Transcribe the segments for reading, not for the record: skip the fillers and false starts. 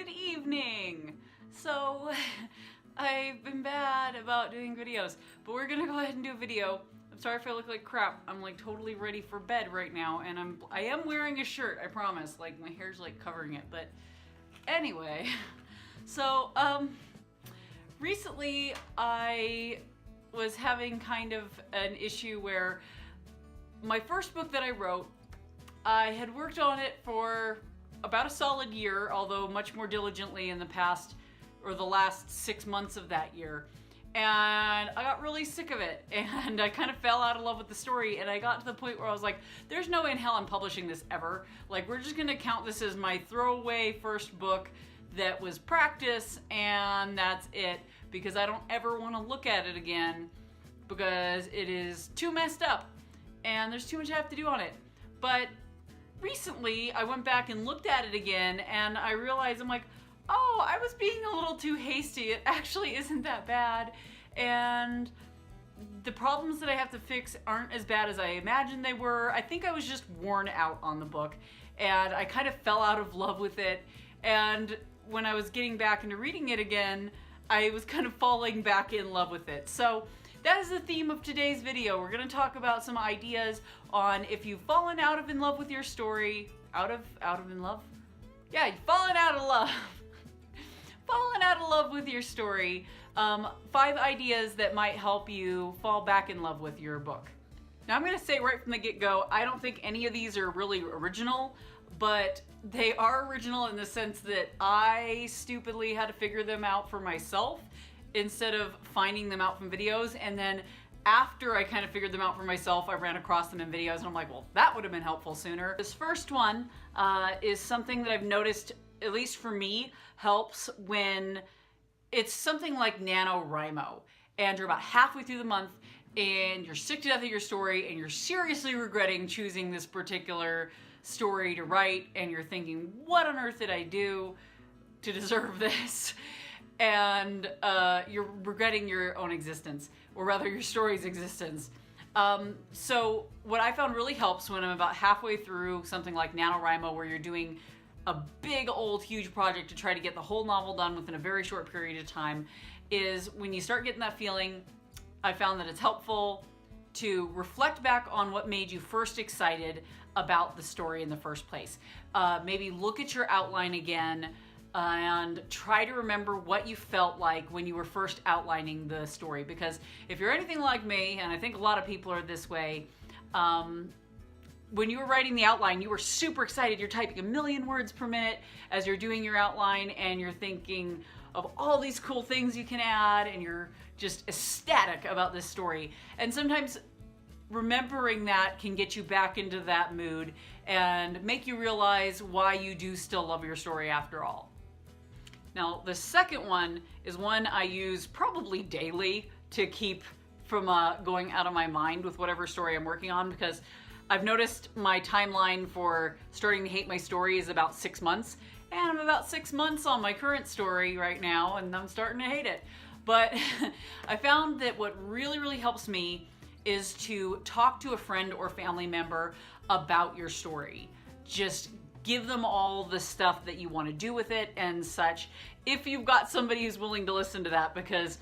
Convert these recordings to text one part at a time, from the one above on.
Good evening! So, I've been bad about doing videos, but we're gonna go ahead and do a video. I'm sorry if I look like crap. I'm like totally ready for bed right now, and I am wearing a shirt, I promise. Like, my hair's like covering it, but anyway. So, recently I was having kind of an issue where my first book that I wrote, I had worked on it for about a solid year, although much more diligently in the past, or the last 6 months of that year. And I got really sick of it, and I kind of fell out of love with the story, and I got to the point where I was like, there's no way in hell I'm publishing this ever. Like, we're just gonna count this as my throwaway first book that was practice, and that's it, because I don't ever want to look at it again, because it is too messed up, and there's too much I have to do on it. But recently, I went back and looked at it again, and I realized, I'm like, oh, I was being a little too hasty. It actually isn't that bad, and the problems that I have to fix aren't as bad as I imagined they were. I think I was just worn out on the book, and I kind of fell out of love with it, and when I was getting back into reading it again, I was kind of falling back in love with it. So that is the theme of today's video. We're going to talk about some ideas on if you've fallen out of in love with your story. Out of in love? Yeah, you've fallen out of love. Fallen out of love with your story. 5 ideas that might help you fall back in love with your book. Now I'm going to say right from the get-go, I don't think any of these are really original, but they are original in the sense that I stupidly had to figure them out for myself instead of finding them out from videos, and then after I kind of figured them out for myself, I ran across them in videos, and I'm like, well, that would have been helpful sooner. This first one is something that I've noticed, at least for me, helps when it's something like NaNoWriMo, and you're about halfway through the month, and you're sick to death of your story, and you're seriously regretting choosing this particular story to write, and you're thinking, what on earth did I do to deserve this? And you're regretting your own existence, or rather your story's existence. So what I found really helps when I'm about halfway through something like NaNoWriMo, where you're doing a big old huge project to try to get the whole novel done within a very short period of time, is when you start getting that feeling, I found that it's helpful to reflect back on what made you first excited about the story in the first place. Maybe look at your outline again, and try to remember what you felt like when you were first outlining the story. Because if you're anything like me, and I think a lot of people are this way, when you were writing the outline, you were super excited. You're typing 1,000,000 words per minute as you're doing your outline, and you're thinking of all these cool things you can add, and you're just ecstatic about this story. And sometimes remembering that can get you back into that mood and make you realize why you do still love your story after all. Now, the second one is one I use probably daily to keep from going out of my mind with whatever story I'm working on, because I've noticed my timeline for starting to hate my story is about 6 months, and I'm about 6 months on my current story right now, and I'm starting to hate it. But I found that what really, really helps me is to talk to a friend or family member about your story. Just give them all the stuff that you want to do with it and such, if you've got somebody who's willing to listen to that, because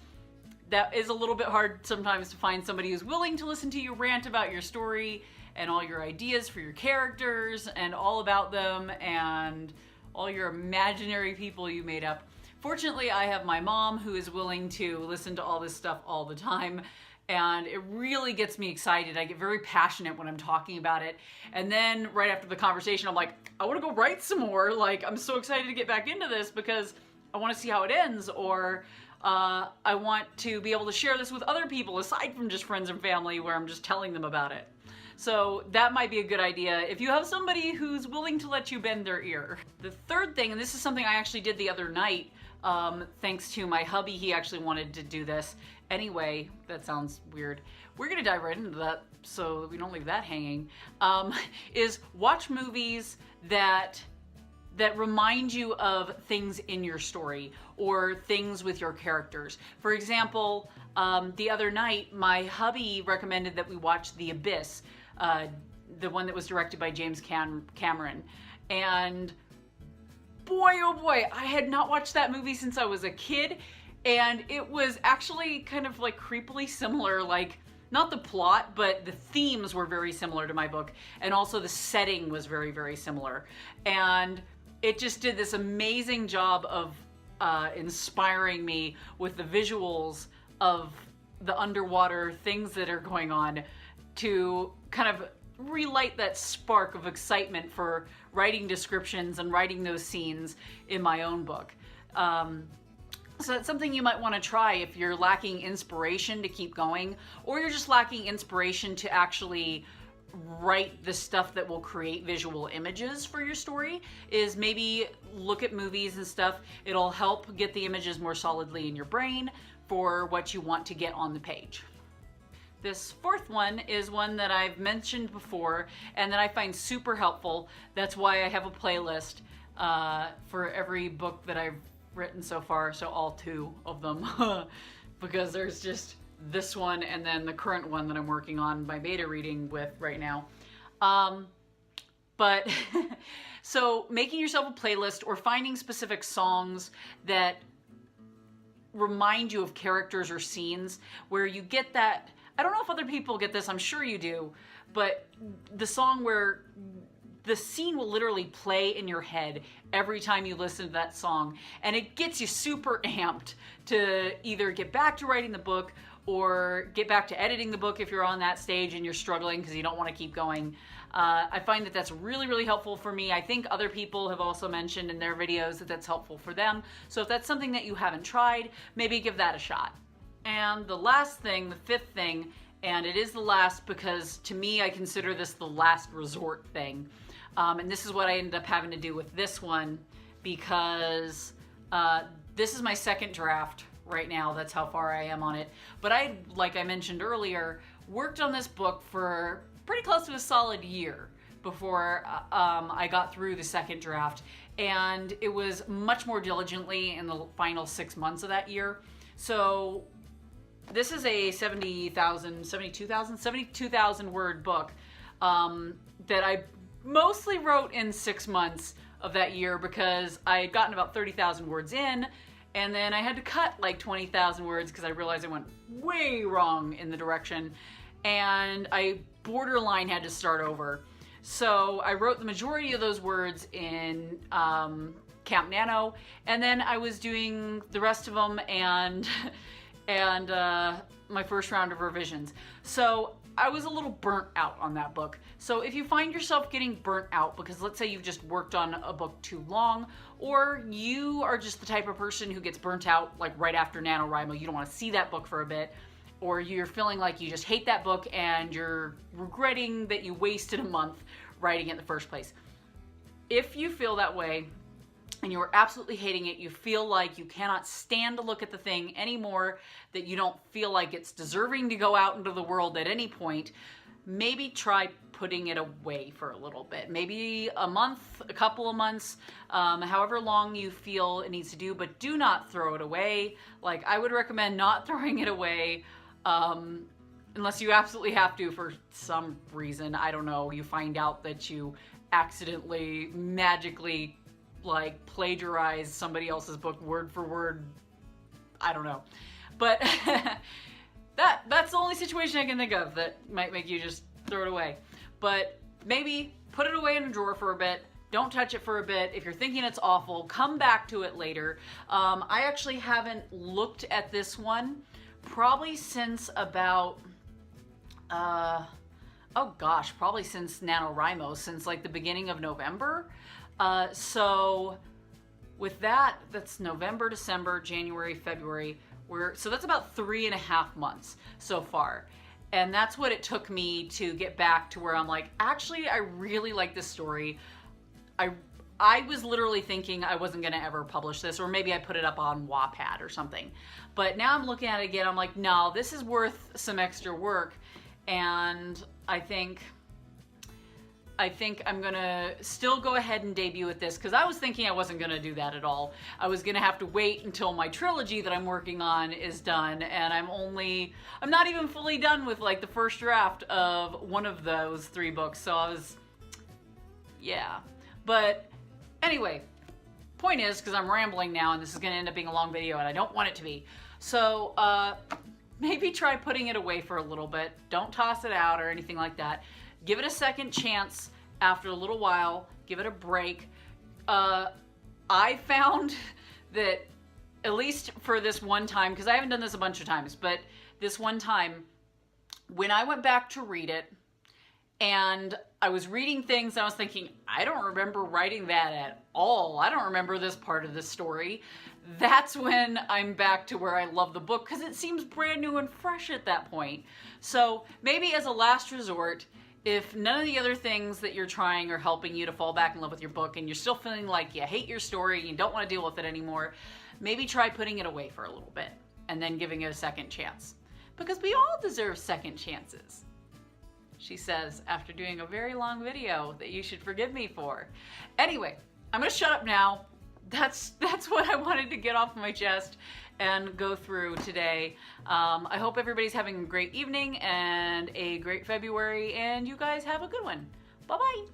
that is a little bit hard sometimes to find somebody who's willing to listen to you rant about your story and all your ideas for your characters and all about them and all your imaginary people you made up. Fortunately, I have my mom who is willing to listen to all this stuff all the time, and it really gets me excited. I get very passionate when I'm talking about it. And then right after the conversation, I'm like, I want to go write some more. Like, I'm so excited to get back into this because I want to see how it ends, or I want to be able to share this with other people aside from just friends and family where I'm just telling them about it. So that might be a good idea if you have somebody who's willing to let you bend their ear. The third thing, and this is something I actually did the other night, thanks to my hubby, he actually wanted to do this. Anyway, that sounds weird. We're gonna dive right into that so we don't leave that hanging. Is watch movies that remind you of things in your story or things with your characters. For example, the other night, my hubby recommended that we watch The Abyss, the one that was directed by James Cameron. And boy, oh boy, I had not watched that movie since I was a kid, and it was actually kind of like creepily similar, like not the plot, but the themes were very similar to my book, and also the setting was very, very similar. And it just did this amazing job of inspiring me with the visuals of the underwater things that are going on to kind of relight that spark of excitement for writing descriptions and writing those scenes in my own book. So that's something you might want to try if you're lacking inspiration to keep going, or you're just lacking inspiration to actually write the stuff that will create visual images for your story, is maybe look at movies and stuff. It'll help get the images more solidly in your brain for what you want to get on the page. This fourth one is one that I've mentioned before and that I find super helpful. That's why I have a playlist for every book that I've written so far, so all 2 of them, because there's just this one and then the current one that I'm working on my beta reading with right now. But so making yourself a playlist or finding specific songs that remind you of characters or scenes where you get that. I don't know if other people get this, I'm sure you do, but the song where the scene will literally play in your head every time you listen to that song, and it gets you super amped to either get back to writing the book or get back to editing the book if you're on that stage and you're struggling because you don't want to keep going. I find that that's really, really helpful for me. I think other people have also mentioned in their videos that that's helpful for them. So if that's something that you haven't tried, maybe give that a shot. And the last thing, the 5th thing, and it is the last because to me I consider this the last resort thing. And this is what I ended up having to do with this one because this is my 2nd draft right now. That's how far I am on it. But I, like I mentioned earlier, worked on this book for pretty close to a solid year before I got through the 2nd draft. And it was much more diligently in the final 6 months of that year. So this is a 72,000 word book that I mostly wrote in 6 months of that year because I had gotten about 30,000 words in, and then I had to cut like 20,000 words because I realized I went way wrong in the direction, and I borderline had to start over. So I wrote the majority of those words in Camp Nano, and then I was doing the rest of them and my first round of revisions. So I was a little burnt out on that book. So if you find yourself getting burnt out because let's say you've just worked on a book too long, or you are just the type of person who gets burnt out like right after NaNoWriMo, you don't want to see that book for a bit, or you're feeling like you just hate that book and you're regretting that you wasted a month writing it in the first place. If you feel that way and you're absolutely hating it, you feel like you cannot stand to look at the thing anymore, that you don't feel like it's deserving to go out into the world at any point, maybe try putting it away for a little bit. Maybe a month, a couple of months, however long you feel it needs to do, but do not throw it away. Like, I would recommend not throwing it away unless you absolutely have to for some reason. I don't know, you find out that you accidentally, magically like plagiarize somebody else's book word for word. I don't know, but that's the only situation I can think of that might make you just throw it away. But maybe put it away in a drawer for a bit. Don't touch it for a bit. If you're thinking it's awful, come back to it later. I actually haven't looked at this one probably since about oh gosh, probably since NaNoWriMo, since like the beginning of November. So with that, that's November, December, January, February. So that's about 3.5 months so far. And that's what it took me to get back to where I'm like, actually, I really like this story. I was literally thinking I wasn't gonna ever publish this, or maybe I put it up on Wattpad or something. But now I'm looking at it again, I'm like, no, this is worth some extra work. And I think I'm gonna still go ahead and debut with this, because I was thinking I wasn't gonna do that at all. I was gonna have to wait until my trilogy that I'm working on is done, and I'm not even fully done with like the first draft of one of those 3 books, so yeah. But anyway, point is, because I'm rambling now and this is going to end up being a long video and I don't want it to be. So maybe try putting it away for a little bit. Don't toss it out or anything like that. Give it a second chance after a little while. Give it a break. I found that, at least for this one time, because I haven't done this a bunch of times, but this one time, when I went back to read it, and I was reading things, and I was thinking, I don't remember writing that at all. I don't remember this part of the story. That's when I'm back to where I love the book, because it seems brand new and fresh at that point. So maybe as a last resort, if none of the other things that you're trying are helping you to fall back in love with your book, and you're still feeling like you hate your story, and you don't want to deal with it anymore, maybe try putting it away for a little bit, and then giving it a second chance. Because we all deserve second chances. She says, after doing a very long video that you should forgive me for. Anyway, I'm gonna shut up now. That's what I wanted to get off my chest and go through today. I hope everybody's having a great evening and a great February, and you guys have a good one. Bye-bye.